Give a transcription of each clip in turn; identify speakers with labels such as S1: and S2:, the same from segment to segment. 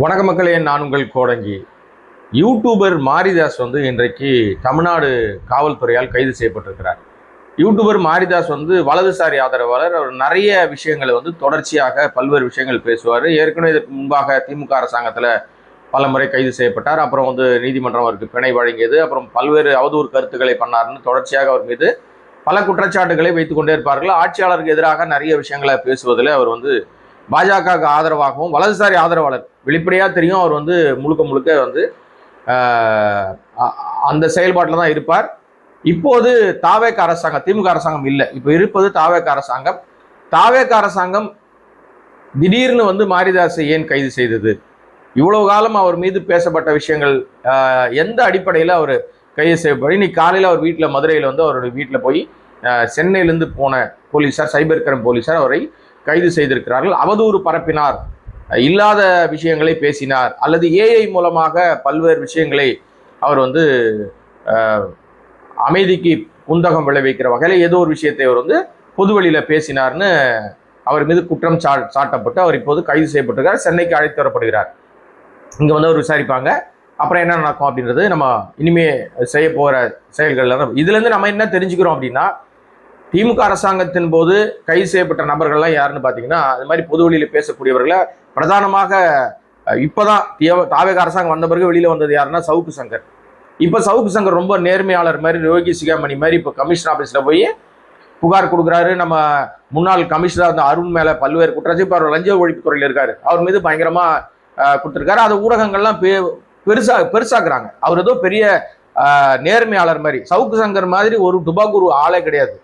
S1: வணக்க மக்களே, நான் உங்கள் கோடங்கி. யூடியூபர் மாரிதாஸ் இன்றைக்கு தமிழ்நாடு காவல்துறையால் கைது செய்யப்பட்டிருக்கிறார். யூடியூபர் மாரிதாஸ் வலதுசாரி ஆதரவாளர். அவர் நிறைய விஷயங்களை தொடர்ச்சியாக பல்வேறு விஷயங்கள் பேசுவார். ஏற்கனவே இதற்கு முன்பாக திமுக அரசாங்கத்தில் பல முறை கைது செய்யப்பட்டார். அப்புறம் நீதிமன்றம் அவருக்கு பிணை வழங்கியது. அப்புறம் பல்வேறு அவதூறு கருத்துக்களை பண்ணார்னு தொடர்ச்சியாக அவர் மீது பல குற்றச்சாட்டுகளை வைத்துக் கொண்டே இருப்பார்கள். ஆட்சியாளருக்கு எதிராக நிறைய விஷயங்களை பேசுவதில் அவர் பாஜக ஆதரவாகவும் வலதுசாரி ஆதரவாளர் வெளிப்படையாக தெரியும். அவர் முழுக்க முழுக்க அந்த செயல்பாட்டில் தான் இருப்பார். இப்போது தாவேக அரசாங்கம், திமுக அரசாங்கம் இல்லை, இப்போ இருப்பது தாவேக அரசாங்கம். தாவேக அரசாங்கம் திடீர்னு மாரிதாஸை ஏன் கைது செய்தது? இவ்வளவு காலம் அவர் மீது பேசப்பட்ட விஷயங்கள் எந்த அடிப்படையில் அவர் கைது செய்யப்படும்? இன்னைக்கு காலையில் அவர் வீட்டில், மதுரையில் அவருடைய வீட்டில் போய் சென்னையிலேருந்து போன போலீஸார், சைபர் கிரைம் போலீஸார் அவரை கைது செய்திருக்கிறார்கள். அவதூறு பரப்பினார், இல்லாத விஷயங்களை பேசினார், அல்லது ஏஐ மூலமாக பல்வேறு விஷயங்களை அவர் அமைதிக்கு குந்தகம் விளைவிக்கிற வகையில் ஏதோ ஒரு விஷயத்தை அவர் பொதுவெளியில் பேசினார்னு அவர் மீது குற்றம் சாட்டப்பட்டு அவர் இப்போது கைது செய்யப்பட்டிருக்கார். சென்னைக்கு அழைத்து வரப்படுகிறார். இங்கே அவர் விசாரிப்பாங்க. அப்புறம் என்ன நடக்கும் அப்படின்றது நம்ம இனிமே செய்ய போகிற செயல்கள். இதுலேருந்து நம்ம என்ன தெரிஞ்சுக்கிறோம் அப்படின்னா, திமுக அரசாங்கத்தின் போது கைது செய்யப்பட்ட நபர்கள்லாம் யாருன்னு பார்த்தீங்கன்னா, அது மாதிரி பொதுவெளியில் பேசக்கூடியவர்களை பிரதானமாக இப்போதான் தாவேக அரசாங்கம் வந்த பிறகு வெளியில் வந்தது யாருன்னா சவுக்கு சங்கர். இப்போ சவுக்கு சங்கர் ரொம்ப நேர்மையாளர் மாதிரி, யோகி சிகாமணி மாதிரி இப்போ கமிஷன் ஆஃபீஸில் போய் புகார் கொடுக்குறாரு. நம்ம முன்னாள் கமிஷனர் அந்த அருண் மேலே பல்வேறு குற்றச்சாட்டு, இப்போ அவர் லஞ்ச ஒழிப்புத்துறையில் இருக்காரு, அவர் மீது பயங்கரமாக கொடுத்துருக்காரு. அதை ஊடகங்கள்லாம் பெருசாக்குறாங்க. அவர் ஏதோ பெரிய நேர்மையாளர் மாதிரி. சவுக்கு சங்கர் மாதிரி ஒரு டுபாக்கூர் ஆளே கிடையாது.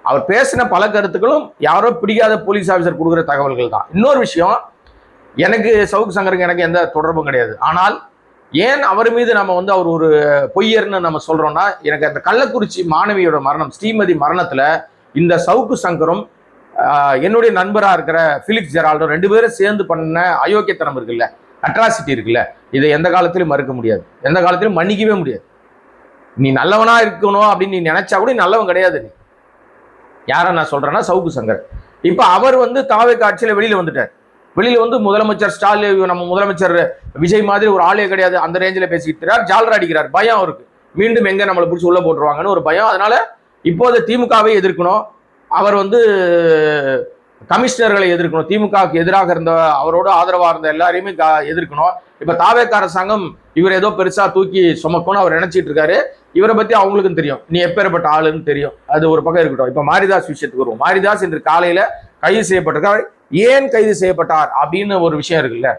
S1: அவர் பேசின பல கருத்துக்களும் யாரோ பிடிக்காத போலீஸ் ஆஃபீஸர் கொடுக்குற தகவல்கள் தான். இன்னொரு விஷயம், எனக்கு சவுக்கு சங்கருக்கு எனக்கு எந்த தொடர்பும் கிடையாது. ஆனால் ஏன் அவர் மீது நம்ம அவர் ஒரு பொய்யர்னு நம்ம சொல்றோம்னா, எனக்கு அந்த கள்ளக்குறிச்சி மாணவியோட மரணம், ஸ்ரீமதி மரணத்துல இந்த சவுக்கு சங்கரும் என்னுடைய நண்பராக இருக்கிற ஃபிலிக்ஸ் ஜெரால்டும் ரெண்டு பேரும் சேர்ந்து பண்ண அயோக்கியத்தனம் இருக்குல்ல, அட்ராசிட்டி இருக்குல்ல, இதை எந்த காலத்திலும் மறுக்க முடியாது, எந்த காலத்திலும் மன்னிக்கவே முடியாது. நீ நல்லவனா இருக்கணும் அப்படின்னு நீ நினைச்சா கூட நல்லவன் கிடையாது. நீ யாரை நான் சொல்றேன்னா சவுக்கு சங்கர். இப்ப அவர் தாவேக ஆட்சியில வெளியில வந்துட்டார். வெளியில முதலமைச்சர் ஸ்டாலின், நம்ம முதலமைச்சர் விஜய் மாதிரி ஒரு ஆளே கிடையாது, அந்த ரேஞ்சில் பேசிக்கிறார், ஜாலரா அடிக்கிறார். பயம் அவருக்கு, மீண்டும் எங்க நம்மளை பிடிச்சி உள்ள போட்டுருவாங்கன்னு ஒரு பயம். அதனால இப்போது திமுகவை எதிர்க்கணும், அவர் கமிஷனர்களை எதிர்க்கணும், திமுகவுக்கு எதிராக இருந்த அவரோட ஆதரவாக இருந்த எல்லாரையுமே எதிர்க்கணும். இப்ப தாவேக அரசாங்கம் இவர் ஏதோ பெருசா தூக்கி சுமக்கணும்னு அவர் நினைச்சிட்டு இருக்காரு. இவரை பத்தி அவங்களுக்கும் தெரியும், நீ எப்பேற்பட்ட ஆளுன்னு தெரியும். அது ஒரு பக்கம் இருக்கட்டும். இப்ப மாரிதாஸ் விஷயத்துக்கு வருவோம். மாரிதாஸ் இன்று காலையில கைது செய்யப்பட்டிருக்கார். ஏன் கைது செய்யப்பட்டார் அப்படின்னு ஒரு விஷயம் இருக்குல்ல.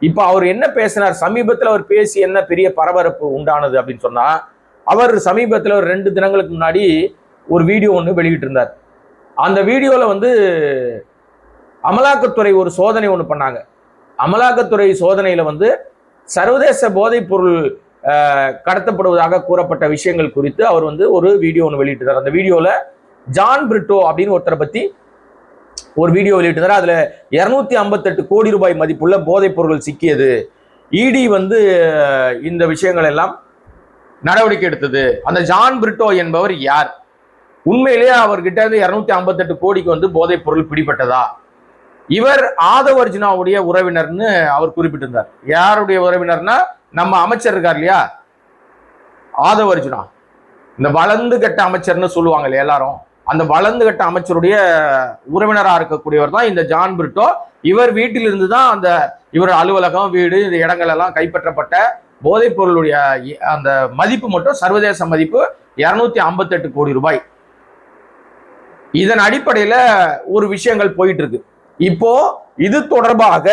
S1: இப்ப அவர் என்ன பேசினார், சமீபத்தில் அவர் பேசி என்ன பெரிய பரபரப்பு உண்டானது அப்படின்னு சொன்னா, அவர் சமீபத்தில் ஒரு 2 தினங்களுக்கு முன்னாடி ஒரு வீடியோ ஒன்று வெளியிட்டு இருந்தார். அந்த வீடியோல அமலாக்கத்துறை ஒரு சோதனை ஒன்று பண்ணாங்க. அமலாக்கத்துறை சோதனையில சர்வதேச போதைப் பொருள் கடத்தப்படுவதாக கூறப்பட்ட விஷயங்கள் குறித்து அவர் ஒரு வீடியோ ஒன்று வெளியிட்டார். அந்த வீடியோல ஜான் பிரிட்டோ அப்படின்னு ஒருத்தரை பத்தி ஒரு வீடியோ வெளியிட்டார். அதுல 258 கோடி ரூபாய் மதிப்புள்ள போதைப் பொருட்கள் சிக்கியது. இடி இந்த விஷயங்கள் எல்லாம் நடவடிக்கை எடுத்தது. அந்த ஜான் பிரிட்டோ என்பவர் யார்? உண்மையிலேயே அவர்கிட்ட 258 கோடிக்கு போதைப் பொருள் பிடிபட்டதா? இவர் ஆதவ் அர்ஜுனாவுடைய உறவினர்னு அவர் குறிப்பிட்டிருந்தார். யாருடைய உறவினர்னா, நம்ம அமைச்சர் இருக்கார் இல்லையா, ஆதவ் அர்ஜுனா, இந்த வளர்ந்து கட்ட அமைச்சர்னு சொல்லுவாங்க இல்லையா எல்லாரும், அந்த வளர்ந்து கட்ட அமைச்சருடைய உறவினராக இருக்கக்கூடியவர் தான் இந்த ஜான் பிரிட்டோ. இவர் வீட்டிலிருந்து தான் அந்த இவர் அலுவலகம், வீடு, இந்த இடங்கள் எல்லாம் கைப்பற்றப்பட்ட. போதைப் பொருளுடைய அந்த மதிப்பு மட்டும் சர்வதேச மதிப்பு 258 கோடி ரூபாய். இதன் அடிப்படையில ஒரு விஷயங்கள் போயிட்டு இருக்கு. இப்போ இது தொடர்பாக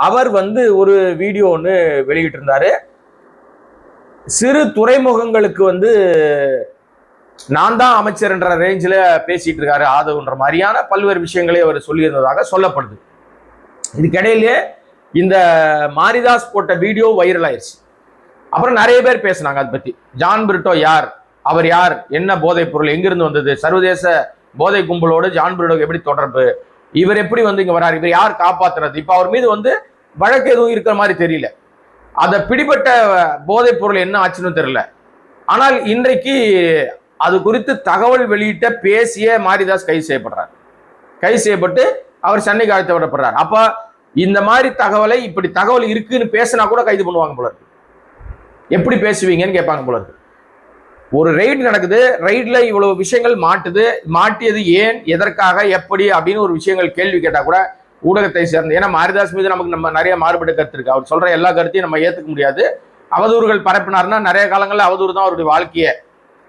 S1: அவர் ஒரு வீடியோ ஒன்று வெளியிட்டு இருந்தாரு. சிறு துறைமுகங்களுக்கு நான் தான் அமைச்சர் என்ற ரேஞ்சில் பேசிட்டு இருக்காரு ஆதவுன்ற மாதிரியான பல்வேறு விஷயங்களை அவர் சொல்லியிருந்ததாக சொல்லப்படுது. இதுக்கிடையிலே இந்த மாரிதாஸ் போட்ட வீடியோ வைரல் ஆயிடுச்சு. அப்புறம் நிறைய பேர் பேசினாங்க அதை பத்தி. ஜான் பிரிட்டோ யார், அவர் யார், என்ன போதைப் பொருள் எங்கிருந்து வந்தது, சர்வதேச போதை கும்பலோடு ஜான் பிரிட்டோக்கு எப்படி தொடர்பு, இவர் எப்படி இங்க வராரு, இவர் யார் காப்பாத்துறது? இப்ப அவர் மீது வழக்கு எதுவும் இருக்கிற மாதிரி தெரியல. அந்த பிடிபட்ட போதைப் பொருள் என்ன ஆச்சுன்னு தெரியல. ஆனால் இன்றைக்கு அது குறித்து தகவல் வெளியிட்ட பேசிய மாரிதாஸ் கைது செய்யப்படுறார். கைது செய்யப்பட்டு அவர் சென்னைக்கு அழைத்து வரப்படுறார். அப்ப இந்த மாதிரி தகவலை இப்படி தகவல் இருக்குன்னு பேசினா கூட கைது பண்ணுவாங்க போல இருக்கு. எப்படி பேசுவீங்கன்னு கேட்பாங்க போல இருக்கு. ஒரு ரைடு நடக்குது, ரைட்ல இவ்வளவு விஷயங்கள் மாட்டுது, மாட்டியது ஏன், எதற்காக, எப்படி அப்படின்னு ஒரு விஷயங்கள் கேள்வி கேட்டா கூட ஊடகத்தை சேர்ந்து, ஏன்னா மாரிதாஸ் மீது நமக்கு நம்ம நிறைய மாறுபட்ட கருத்து இருக்கு. அவர் சொல்ற எல்லா கருத்தையும் நம்ம ஏத்துக்க முடியாது. அவதூறுகள் பரப்பினார்னா நிறைய காலங்களில் அவதூறு தான் அவருடைய வாழ்க்கையை.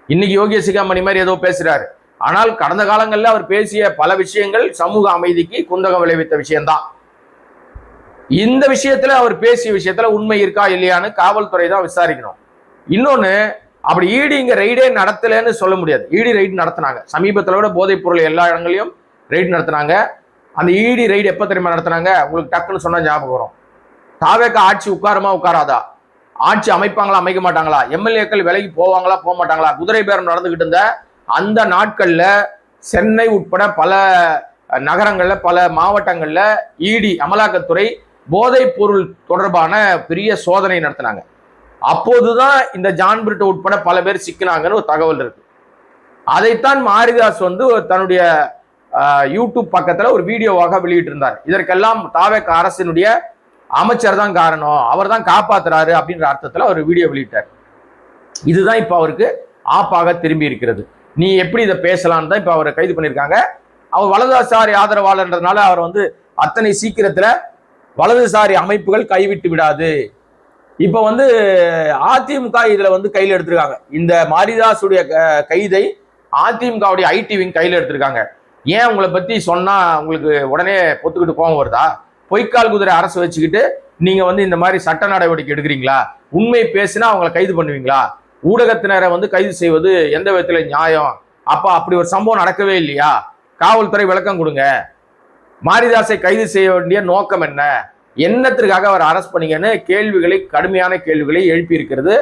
S1: இன்னைக்கு யோகி சிகாமணி மாதிரி ஏதோ பேசுறாரு, ஆனால் கடந்த காலங்களில் அவர் பேசிய பல விஷயங்கள் சமூக அமைதிக்கு குந்தகம் விளைவித்த விஷயம்தான். இந்த விஷயத்துல அவர் பேசிய விஷயத்துல உண்மை இருக்கா இல்லையான்னு காவல்துறை தான் விசாரிக்கணும். இன்னொன்னு, அப்படி ஈடி இங்க ரைடே நடத்தலன்னு சொல்ல முடியாது. ஈடி ரைடு நடத்தினாங்க சமீபத்தில் விட, போதைப் பொருள் எல்லா இடங்களையும் ரைடு நடத்தினாங்க. அந்த ஈடி ரைடு எப்ப தெரியுமா நடத்தினாங்க? உங்களுக்கு டக்குன்னு சொன்னா ஞாபகம் வரும். தாவேக்கா ஆட்சி உட்காருமா உட்காராதா, ஆட்சி அமைப்பாங்களா அமைக்க மாட்டாங்களா, எம்எல்ஏக்கள் விலகி போவாங்களா போக மாட்டாங்களா, குதிரை பேரம் நடந்துகிட்டு இருந்த அந்த நாட்கள்ல சென்னை உட்பட பல நகரங்கள்ல பல மாவட்டங்கள்ல ஈடி அமலாக்கத்துறை போதைப் பொருள் தொடர்பான பெரிய சோதனை நடத்தினாங்க. அப்போதுதான் இந்த ஜான் பிரிட்டோ உட்பட பல பேர் சிக்கினாங்கன்னு ஒரு தகவல் இருக்கு. அதைத்தான் மாரிதாஸ் தன்னுடைய யூடியூப் பக்கத்துல ஒரு வீடியோவாக வெளியிட்டு இருந்தார். இதற்கெல்லாம் தாவேக அரசினுடைய அமைச்சர் தான் காரணம், அவர் தான் காப்பாத்துறாரு அப்படின்ற அர்த்தத்துல ஒரு வீடியோ வெளியிட்டார். இதுதான் இப்ப அவருக்கு ஆப்பாக திரும்பி இருக்கிறது. நீ எப்படி இதை பேசலான்னு தான் இப்ப அவரை கைது பண்ணியிருக்காங்க. அவர் வலதுசாரி ஆதரவாளர்ன்றதுனால அவர் அத்தனை சீக்கிரத்துல வலதுசாரி அமைப்புகள் கைவிட்டு விடாது. இப்ப அதிமுக இதுல கையில் எடுத்திருக்காங்க. இந்த மாரிதாசுடைய கைதை அதிமுகவுடைய ஐடி விங் கையில் எடுத்திருக்காங்க. ஏன் உங்களை பத்தி சொன்னா உங்களுக்கு உடனே பொத்துக்கிட்டு கோவம் வருதா? பொய்க்கால் குதிரை அரசு வச்சுக்கிட்டு நீங்க இந்த மாதிரி சட்ட நடவடிக்கை எடுக்கிறீங்களா? உண்மை பேசினா அவங்களை கைது பண்ணுவீங்களா? ஊடகத்தினரை கைது செய்வது எந்த விதத்துல நியாயம்? அப்ப அப்படி ஒரு சம்பவம் நடக்கவே இல்லையா? காவல்துறை விளக்கம் கொடுங்க. மாரிதாஸை கைது செய்ய வேண்டிய நோக்கம் என்ன? என்னத்திற்காக அவர் அரெஸ்ட் பண்ணீங்கன்னு கேள்விகளை, கடுமையான கேள்விகளை எழுப்பி இருக்கிறது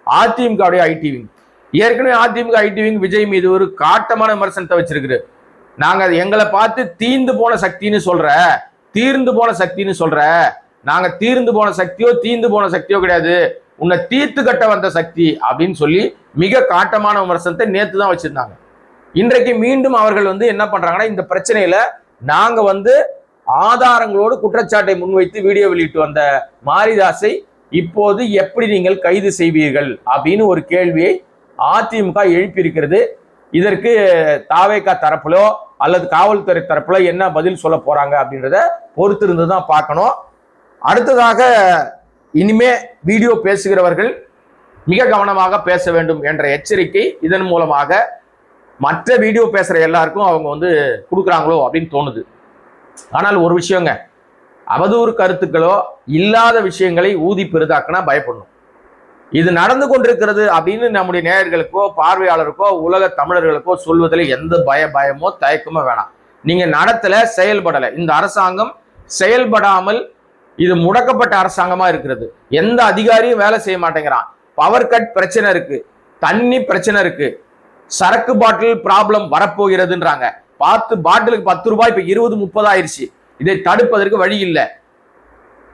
S1: அதிமுகவுடைய ஐடி விங். ஏற்கனவே அதிமுக ஐடி விங் விஜய் மீது ஒரு காட்டமான விமர்சனத்தை வச்சிருக்கு. நாங்க எங்களை பார்த்து தீர்ந்து போன சக்தின்னு சொல்ற, தீர்ந்து போன சக்தின்னு சொல்ற, நாங்க தீர்ந்து போன சக்தியோ தீர்ந்து போன சக்தியோ கிடையாது, உன்னை தீர்த்து கட்ட வந்த சக்தி அப்படின்னு சொல்லி மிக காட்டமான விமர்சனத்தை நேத்து தான் வச்சிருந்தாங்க. இன்றைக்கு மீண்டும் அவர்கள் என்ன பண்றாங்கன்னா, இந்த பிரச்சனையில நாங்க ஆதாரங்களோடு குற்றச்சாட்டை முன்வைத்து வீடியோ வெளியிட்டு வந்த மாரிதாஸை இப்போது எப்படி நீங்கள் கைது செய்வீர்கள் அப்படின்னு ஒரு கேள்வியை அதிமுக எழுப்பி இருக்கிறது. இதற்கு தாவேகா தரப்புலோ அல்லது காவல்துறை தரப்புல என்ன பதில் சொல்ல போறாங்க அப்படின்றத பொறுத்திருந்து தான் பார்க்கணும். அடுத்ததாக, இனிமே வீடியோ பேசுகிறவர்கள் மிக கவனமாக பேச வேண்டும் என்ற எச்சரிக்கை இதன் மூலமாக மற்ற வீடியோ பேசுற எல்லாருக்கும் அவங்க கொடுக்குறாங்களோ அப்படின்னு தோணுது. ஆனால் ஒரு விஷயங்க, அவதூறு கருத்துக்களோ இல்லாத விஷயங்களை ஊதி பெரிதாக்குனா பயப்படணும். இது நடந்து கொண்டிருக்கிறது அப்படின்னு நம்முடைய நேயர்களுக்கோ பார்வையாளருக்கோ உலக தமிழர்களுக்கோ சொல்வதில் எந்த பயமோ தயக்கமோ வேணாம். நீங்க நடத்தல, செயல்படலை. இந்த அரசாங்கம் செயல்படாமல் இது முடக்கப்பட்ட அரசாங்கமா இருக்கிறது. எந்த அதிகாரியும் வேலை செய்ய மாட்டேங்கிறான். பவர் கட் பிரச்சனை இருக்கு, தண்ணி பிரச்சனை இருக்கு, சரக்கு பாட்டில் ப்ராப்ளம் வரப்போகிறதுன்றாங்க. பாட்டிலுக்கு 10 ரூபாய் இப்ப 20-30 ஆயிடுச்சு. இதை தடுப்பதற்கு வழி இல்லை.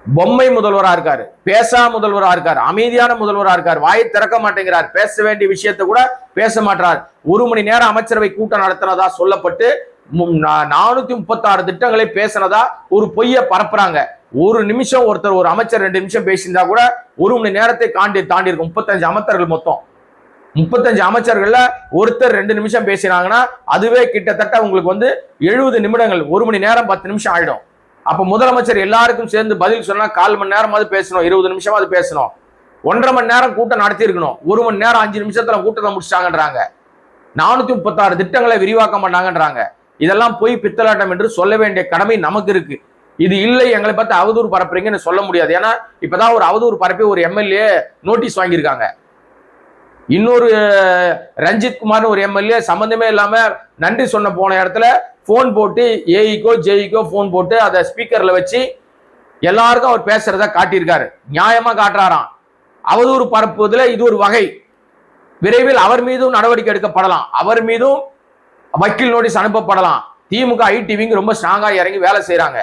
S1: பொம்மை முதல்வரா இருக்காரு, பேசா முதல்வரா இருக்காரு, அமைதியான முதல்வரா இருக்காரு, வாயை திறக்க மாட்டேங்கிறார், பேச வேண்டிய விஷயத்தை கூட பேச மாட்டார். 1 மணி நேரம் அமைச்சரவை கூட்டம் நடத்தினதா சொல்லப்பட்டு 436 திட்டங்களை பேசினதா ஒரு பொய்யை பரப்புறாங்க. ஒரு நிமிஷம் ஒருத்தர், ஒரு அமைச்சர் 2 நிமிஷம் பேசியிருந்தா கூட 1 மணி நேரத்தை தாண்டி இருக்கும். 35 அமைச்சர்கள் மொத்தம். 35 அமைச்சர்கள்ல ஒருத்தர் 2 நிமிஷம் பேசினாங்கன்னா அதுவே கிட்டத்தட்ட உங்களுக்கு 70 நிமிடங்கள், 1 மணி நேரம் 10 நிமிஷம் ஆயிடும். அப்ப முதலமைச்சர் எல்லாருக்கும் சேர்ந்து பதில் சொன்னா 1/4 மணி நேரமாவது பேசணும், 20 நிமிஷமாவது பேசணும். 1.5 மணி நேரம் கூட்டம் நடத்தி இருக்கணும். 1 மணி நேரம் 5 நிமிஷத்துல கூட்டத்தை முடிச்சிட்டாங்கன்றாங்க. 436 திட்டங்களை விரிவாக்கம் பண்ணாங்கன்றாங்க. இதெல்லாம் போய் பித்தலாட்டம் என்று சொல்ல வேண்டிய கடமை நமக்கு இருக்கு. இது இல்லை எங்களை பார்த்து அவதூறு பரப்புறீங்கன்னு சொல்ல முடியாது. ஏன்னா இப்பதான் ஒரு அவதூறு பரப்பி ஒரு எம்எல்ஏ நோட்டீஸ் வாங்கியிருக்காங்க. இன்னொரு ரஞ்சித் குமார் ஒரு எம்எல்ஏ சம்பந்தமே இல்லாம நன்றி சொன்ன போன இடத்துல போன் போட்டு ஏஇக்கோ ஜேஇக்கோ போன் போட்டு அதை ஸ்பீக்கர்ல வச்சு எல்லாருக்கும் அவர் பேசுறத காட்டியிருக்காரு. நியாயமா காட்டுறாராம். அவதூறு பரப்புவதில் இது ஒரு வகை. விரைவில் அவர் மீதும் நடவடிக்கை எடுக்கப்படலாம், அவர் மீதும் வக்கீல் நோட்டீஸ் அனுப்பப்படலாம். திமுக ஐடி விங் ரொம்ப ஸ்ட்ராங்கா இறங்கி வேலை செய்யறாங்க.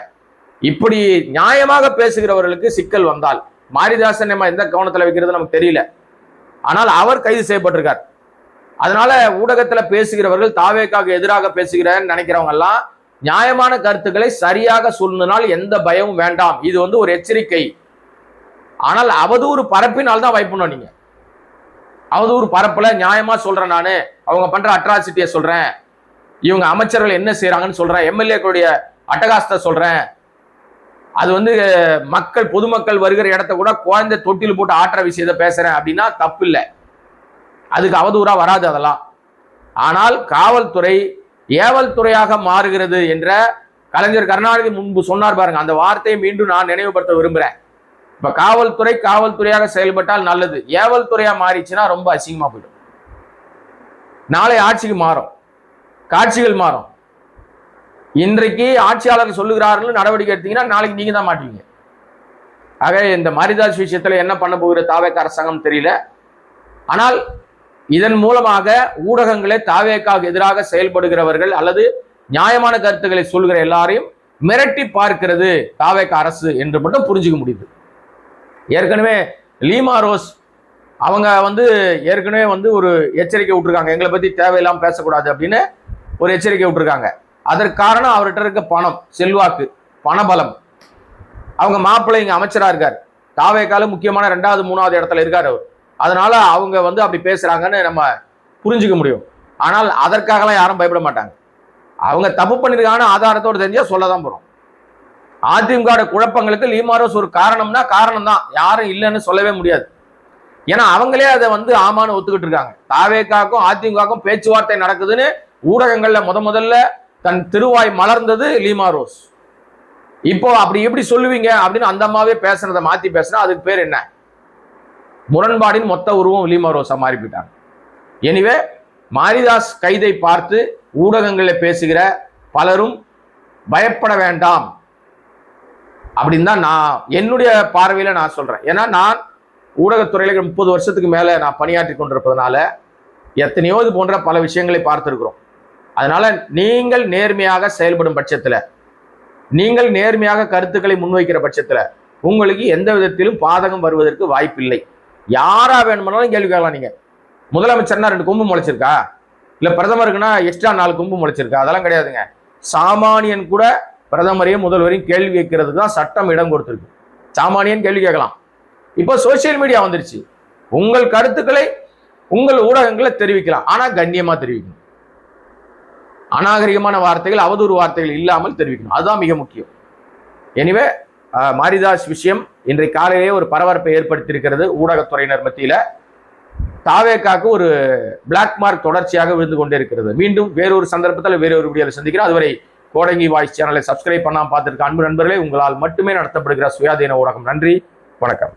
S1: இப்படி நியாயமாக பேசுகிறவர்களுக்கு சிக்கல் வந்தால் மாரிதாசன் நம்ம எந்த கவனத்துல வைக்கிறது நமக்கு தெரியல. ஆனால் அவர் கைது செய்யப்பட்டிருக்கார். அதனால ஊடகத்துல பேசுகிறவர்கள் தாவேக்காக எதிராக பேசுகிறேன்னு நினைக்கிறவங்க எல்லாம் நியாயமான கருத்துக்களை சரியாக சொன்னனால் எந்த பயமும் வேண்டாம். இது ஒரு எச்சரிக்கை. ஆனால் அவதூறு பரப்பினால் தான் பயப்படணும். நீங்க அவதூறு பரப்பல நியாயமா சொல்றேன், நானு அவங்க பண்ற அட்ராசிட்டியை சொல்றேன், இவங்க அமைச்சர்கள் என்ன செய்யறாங்கன்னு சொல்றேன், எம்எல்ஏக்களுடைய அட்டகாசத்தை சொல்றேன், அது மக்கள் பொதுமக்கள் வருகிற இடத்த கூட குழந்தை தொட்டில் போட்டு ஆட்டுற விஷயத்தை பேசுறேன் அப்படின்னா தப்பு இல்லை, அதுக்கு அவதூறா வராது அதெல்லாம். ஆனால் காவல்துறை ஏவல் துறையாக மாறுகிறது என்ற கலைஞர் கருணாநிதி முன்பு சொன்னார் பாருங்க, அந்த வார்த்தையை மீண்டும் நான் நினைவுபடுத்த விரும்புறேன். இப்ப காவல்துறை காவல்துறையாக செயல்பட்டால் நல்லது, ஏவல் துறையா மாறிச்சுன்னா ரொம்ப அசிங்கமா போயிடும். நாளை ஆட்சிக்கு மாறும், காட்சிகள் மாறும். இன்றைக்கு ஆட்சியாளர் சொல்லுகிறார்கள் நடவடிக்கை எடுத்தீங்கன்னா நாளைக்கு நீங்க தான் மாட்டீங்க. ஆக இந்த மாரிதாஸ் விஷயத்துல என்ன பண்ண போகிற தாவேக அரசாங்கம் தெரியல. ஆனால் இதன் மூலமாக ஊடகங்களே தாவேக்காவுக்கு எதிராக செயல்படுகிறவர்கள் அல்லது நியாயமான கருத்துக்களை சொல்கிற எல்லாரையும் மிரட்டி பார்க்கிறது தாவேக அரசு என்று மட்டும் புரிஞ்சுக்க முடியுது. ஏற்கனவே லீமா ரோஸ் அவங்க ஏற்கனவே ஒரு எச்சரிக்கை விட்டுருக்காங்க, எங்களை பத்தி தேவையில்லாம பேசக்கூடாது அப்படின்னு ஒரு எச்சரிக்கை விட்டுருக்காங்க. அதற்கு காரணம் அவர்கிட்ட இருக்க பணம், செல்வாக்கு, பணபலம். அவங்க மாப்பிள்ளை இங்க அமைச்சரா இருக்காரு, தாவேக்கால முக்கியமான 2வது 3வது இடத்துல இருக்காரு அவர். அதனால அவங்க அப்படி பேசுறாங்கன்னு நம்ம புரிஞ்சுக்க முடியும். ஆனால் அதற்காகலாம் யாரும் பயப்பட மாட்டாங்க. அவங்க தப்பு பண்ணிருக்காங்கன்னு ஆதாரத்தோடு தெரிஞ்சா சொல்லதான் போறோம். அதிமுக குழப்பங்களுக்கு லீமாரோஸ் ஒரு காரணம்னா காரணம் தான், யாரும் இல்லைன்னு சொல்லவே முடியாது. ஏன்னா அவங்களே அதை ஆமான்னு ஒத்துக்கிட்டு இருக்காங்க. தாவேக்காக்கும் அதிமுகவுக்கும் பேச்சுவார்த்தை நடக்குதுன்னு ஊடகங்கள்ல முதல்ல தன் திருவாய் மலர்ந்தது லீமாரோஸ். இப்போ அப்படி எப்படி சொல்லுவீங்க அப்படின்னு அந்த அம்மாவே பேசுறதை மாத்தி பேசுனா அதுக்கு பேர் என்ன? முரண்பாடின் மொத்த உருவம் லீமாரோஸா மாறி போயிட்டாங்க. எனிவே மாரிதாஸ் கைதை பார்த்து ஊடகங்களில் பேசுகிற பலரும் பயப்பட வேண்டாம் அப்படின்னு தான் நான் என்னுடைய பார்வையில நான் சொல்றேன். ஏன்னா நான் ஊடகத்துறையில 30 வருஷத்துக்கு மேல நான் பணியாற்றி கொண்டிருப்பதனால எத்தனையோ இது போன்ற பல விஷயங்களை பார்த்திருக்கிறோம். அதனால நீங்கள் நேர்மையாக செயல்படும் பட்சத்துல, நீங்கள் நேர்மையாக கருத்துக்களை முன்வைக்கிற பட்சத்துல உங்களுக்கு எந்த விதத்திலும் பாதகம் வருவதற்கு வாய்ப்பில்லை. யாரா வேணுமானாலும் கேள்வி கேட்கலாம். நீங்க முதலமைச்சர்னா 2 கொம்பு முளைச்சிருக்கா, இல்ல பிரதமருக்குன்னா எக்ஸ்ட்ரா 4 கொம்பு முளைச்சிருக்கா? அதெல்லாம் கிடையாதுங்க. சாமானியன் கூட பிரதமரையும் முதல்வரையும் கேள்வி கேட்கறதுக்கு தான் சட்டம் இடம் கொடுத்திருக்கு. சாமானியன் கேள்வி கேட்கலாம். இப்போ சோசியல் மீடியா வந்துருச்சு, உங்கள் கருத்துக்களை உங்கள் ஊடகங்களை தெரிவிக்கலாம், ஆனா கண்ணியமா தெரிவிக்கணும். அநாகரிகமான வார்த்தைகள், அவதூறு வார்த்தைகள் இல்லாமல் தெரிவிக்கணும், அதுதான் மிக முக்கியம். எனிவே மாரிதாஸ் விஷயம் இன்றைக்கு காலையிலேயே ஒரு பரபரப்பை ஏற்படுத்தியிருக்கிறது ஊடகத்துறையினர் மத்தியில. தாவேக்காக்கு ஒரு பிளாக் மார்க் தொடர்ச்சியாக விழுந்து கொண்டே இருக்கிறது. மீண்டும் வேறொரு சந்தர்ப்பத்தில் வேறொரு வீடியோவில் சந்திக்கிறோம். அதுவரை கோடங்கி வாய்ஸ் சேனலை சப்ஸ்கிரைப் பண்ணாம பார்த்திருக்க அன்பு நண்பர்களே, உங்களால் மட்டுமே நடத்தப்படுகிற சுயாதீன ஊடகம். நன்றி, வணக்கம்.